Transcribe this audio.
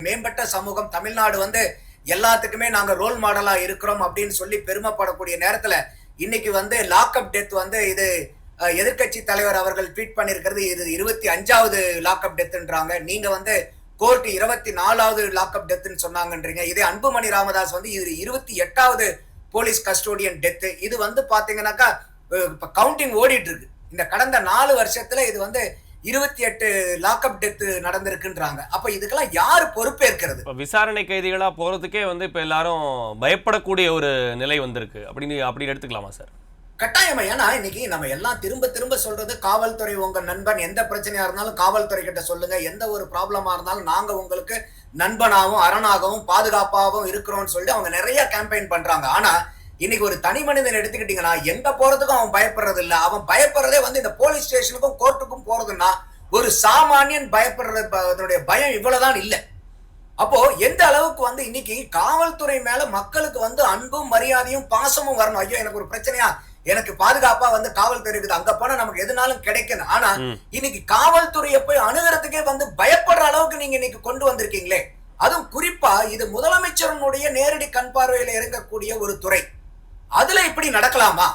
மேம்பட்ட சமூகம் தமிழ்நாடு வந்து எல்லாத்துக்குமே நாங்க ரோல் மாடலா இருக்கிறோம் அப்படின்னு சொல்லி பெருமைப்படக்கூடிய நேரத்துல இன்னைக்கு வந்து லாக்அப் டெத் வந்து இது எதிர்க்கட்சி தலைவர் அவர்கள் ட்வீட் பண்ணிருக்கிறது இது 25வது லாக்அப் டெத்ன்றாங்க. நீங்க வந்து கோர்ட் 24வது லாக்அப் டெத்னு சொன்னாங்கன்றீங்க. இதே அன்புமணி ராமதாஸ் வந்து இது 28வது போலீஸ் கஸ்டோடியன் டெத். இது வந்து பாத்தீங்கன்னாக்கா கவுண்டிங் ஓடிட்டு இருக்கு. இந்த கடந்த 4 வருஷத்துல இது வந்து 28 லாக்அப் டெத் நடந்திருக்குன்றாங்க. அப்ப இதுக்கெல்லாம் யாரு பொறுப்பேற்கிறது? விசாரணை கைதிகளா போறதுக்கே வந்து இப்ப எல்லாரும் பயப்படக்கூடிய ஒரு நிலை வந்திருக்கு அப்படி எடுத்துக்கலாமா சார்? கட்டாயமா. ஏன்னா இன்னைக்கு நம்ம எல்லாம் திரும்ப திரும்ப சொல்றது காவல்துறை உங்க நண்பன். எந்த பிரச்சனையா இருந்தாலும் காவல்துறை கிட்ட சொல்லுங்க. எந்த ஒரு ப்ராப்ளமா இருந்தாலும் நாங்க உங்களுக்கு நண்பனாகவும் அரணாகவும் பாதுகாப்பாகவும் இருக்கிறோம்னு சொல்லிட்டு அவங்க நிறைய கேம்பெயின் பண்றாங்க. ஆனா இன்னைக்கு ஒரு தனி மனிதன் எடுத்துக்கிட்டீங்கன்னா எங்க போறதுக்கும் அவன் பயப்படுறது இல்ல. அவன் பயப்படுறதே வந்து இந்த போலீஸ் ஸ்டேஷனுக்கும் கோர்ட்டுக்கும் போறதுன்னா ஒரு சாமானியன் பயப்படுறது பயம் இவ்வளவுதான் இல்ல. அப்போ எந்த அளவுக்கு வந்து இன்னைக்கு காவல்துறை மேல மக்களுக்கு வந்து அன்பும் மரியாதையும் பாசமும் வரணும். ஐயோ எனக்கு ஒரு பிரச்சனையா, எனக்கு பாதுகாப்பா வந்து காவல்துறை இருக்குது, அங்க போனா நமக்கு எதுனாலும் கிடைக்கும். ஆனா இன்னைக்கு காவல்துறையை போய் அணுகிறதுக்கே வந்து பயப்படுற அளவுக்கு நீங்க இன்னைக்கு கொண்டு வந்திருக்கீங்களே. அதுவும் குறிப்பா இது முதலமைச்சருடைய நேரடி கண் பார்வையில இறங்கக்கூடிய ஒரு துறை. அதுல இப்படி நடக்கலாமா?